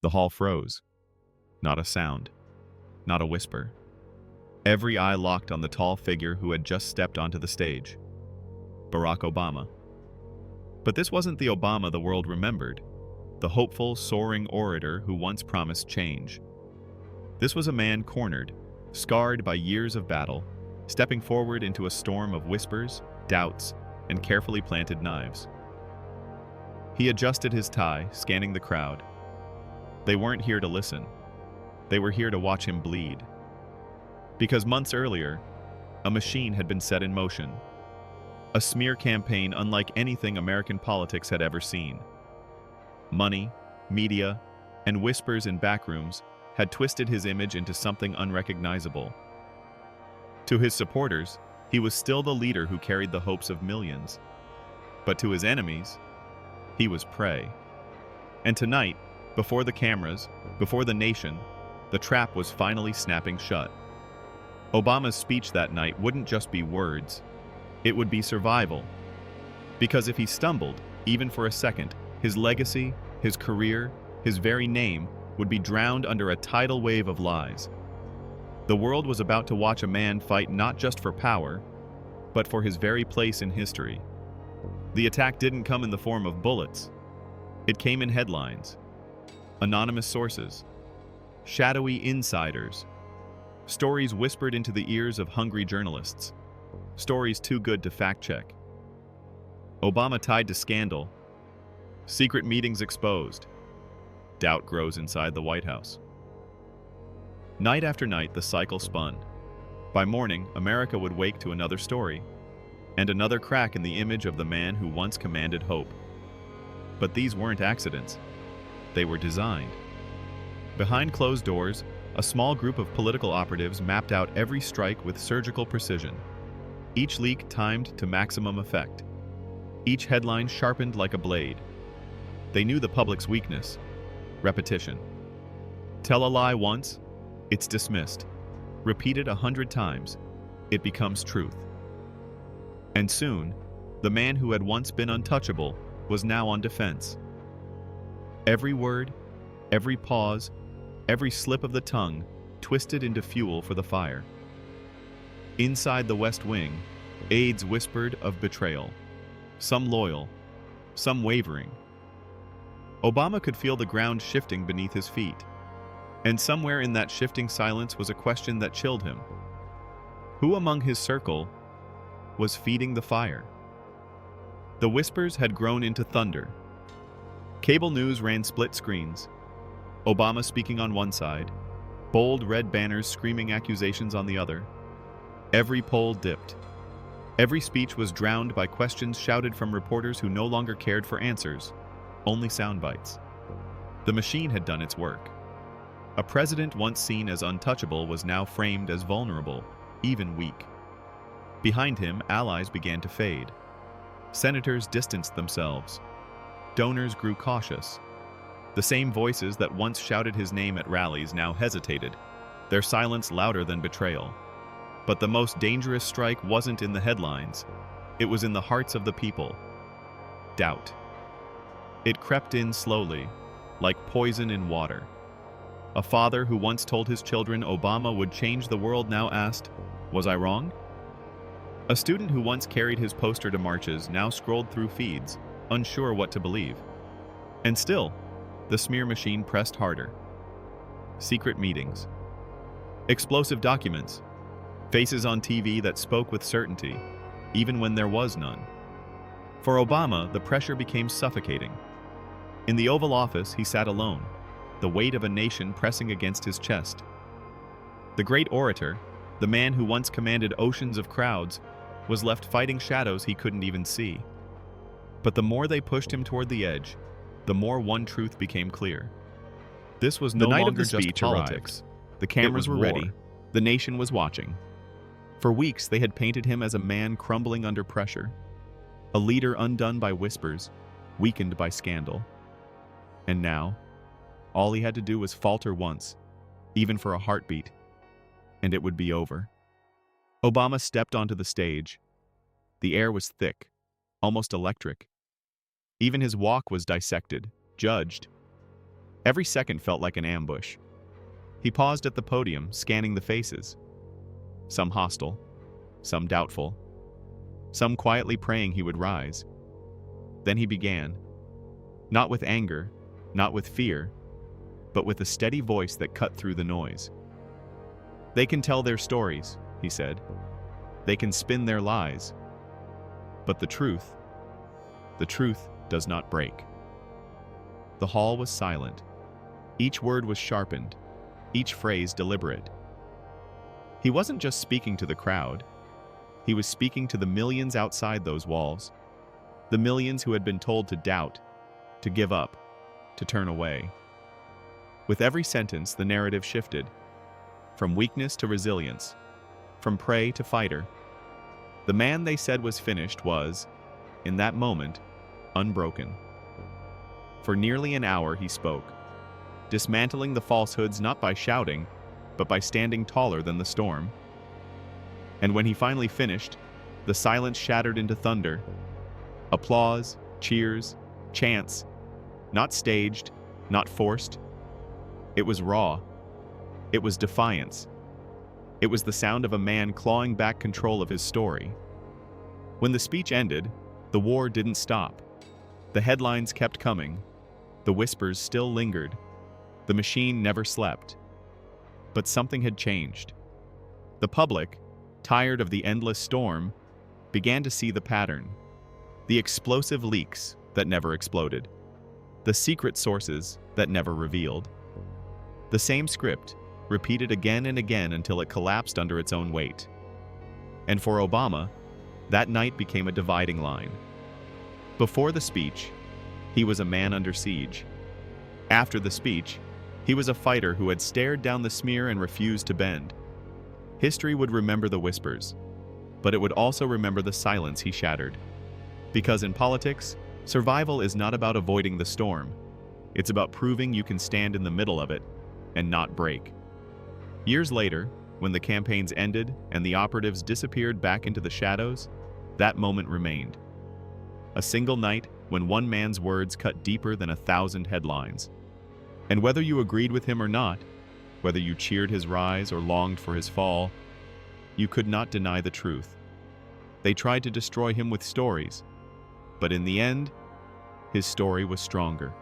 The hall froze. Not a sound. Not a whisper. Every eye locked on the tall figure who had just stepped onto the stage. Barack Obama. But this wasn't the Obama the world remembered, the hopeful, soaring orator who once promised change. This was a man cornered, scarred by years of battle, stepping forward into a storm of whispers, doubts, and carefully planted knives. He adjusted his tie, scanning the crowd. They weren't here to listen. They were here to watch him bleed. Because months earlier, a machine had been set in motion. A smear campaign unlike anything American politics had ever seen. Money, media, and whispers in backrooms had twisted his image into something unrecognizable. To his supporters, he was still the leader who carried the hopes of millions. But to his enemies, he was prey. And tonight, before the cameras, before the nation, the trap was finally snapping shut. Obama's speech that night wouldn't just be words. It would be survival. Because if he stumbled, even for a second, his legacy, his career, his very name would be drowned under a tidal wave of lies. The world was about to watch a man fight not just for power, but for his very place in history. The attack didn't come in the form of bullets. It came in headlines, anonymous sources, shadowy insiders, stories whispered into the ears of hungry journalists, stories too good to fact-check. Obama tied to scandal, secret meetings exposed, doubt grows inside the White House. Night after night, the cycle spun. By morning, America would wake to another story, and another crack in the image of the man who once commanded hope. But these weren't accidents. They were designed. Behind closed doors, a small group of political operatives mapped out every strike with surgical precision. Each leak timed to maximum effect. Each headline sharpened like a blade. They knew the public's weakness: repetition. Tell a lie once, it's dismissed. Repeat it 100 times, it becomes truth. And soon, the man who had once been untouchable was now on defense. Every word, every pause, every slip of the tongue twisted into fuel for the fire. Inside the West Wing, aides whispered of betrayal, some loyal, some wavering. Obama could feel the ground shifting beneath his feet. And somewhere in that shifting silence was a question that chilled him. Who among his circle was feeding the fire? The whispers had grown into thunder. Cable news ran split screens. Obama speaking on one side, bold red banners screaming accusations on the other. Every poll dipped. Every speech was drowned by questions shouted from reporters who no longer cared for answers, only sound bites. The machine had done its work. A president once seen as untouchable was now framed as vulnerable, even weak. Behind him, allies began to fade. Senators distanced themselves. Donors grew cautious. The same voices that once shouted his name at rallies now hesitated, their silence louder than betrayal. But the most dangerous strike wasn't in the headlines. It was in the hearts of the people. Doubt. It crept in slowly, like poison in water. A father who once told his children Obama would change the world now asked, "Was I wrong?" A student who once carried his poster to marches now scrolled through feeds, unsure what to believe. And still, the smear machine pressed harder. Secret meetings. Explosive documents. Faces on TV that spoke with certainty, even when there was none. For Obama, the pressure became suffocating. In the Oval Office, he sat alone, the weight of a nation pressing against his chest. The great orator, the man who once commanded oceans of crowds, was left fighting shadows he couldn't even see. But the more they pushed him toward the edge, the more one truth became clear. This was no longer just politics. The cameras were ready. The nation was watching. For weeks, they had painted him as a man crumbling under pressure, a leader undone by whispers, weakened by scandal. And now, all he had to do was falter once, even for a heartbeat, and it would be over. Obama stepped onto the stage. The air was thick, almost electric. Even his walk was dissected, judged. Every second felt like an ambush. He paused at the podium, scanning the faces. Some hostile, some doubtful, some quietly praying he would rise. Then he began. Not with anger, not with fear, but with a steady voice that cut through the noise. "They can tell their stories," he said. "They can spin their lies. But the truth does not break." The hall was silent. Each word was sharpened, each phrase deliberate. He wasn't just speaking to the crowd. He was speaking to the millions outside those walls, the millions who had been told to doubt, to give up, to turn away. With every sentence, the narrative shifted, from weakness to resilience, from prey to fighter. The man they said was finished was, in that moment, unbroken. For nearly an hour he spoke, dismantling the falsehoods not by shouting, but by standing taller than the storm. And when he finally finished, the silence shattered into thunder. Applause, cheers, chants, not staged, not forced. It was raw. It was defiance. It was the sound of a man clawing back control of his story. When the speech ended, the war didn't stop. The headlines kept coming. The whispers still lingered. The machine never slept. But something had changed. The public, tired of the endless storm, began to see the pattern. The explosive leaks that never exploded. The secret sources that never revealed. The same script, repeated again and again until it collapsed under its own weight. And for Obama, that night became a dividing line. Before the speech, he was a man under siege. After the speech, he was a fighter who had stared down the smear and refused to bend. History would remember the whispers, but it would also remember the silence he shattered. Because in politics, survival is not about avoiding the storm. It's about proving you can stand in the middle of it and not break. Years later, when the campaigns ended and the operatives disappeared back into the shadows, that moment remained. A single night when one man's words cut deeper than 1,000 headlines. And whether you agreed with him or not, whether you cheered his rise or longed for his fall, you could not deny the truth. They tried to destroy him with stories, but in the end, his story was stronger.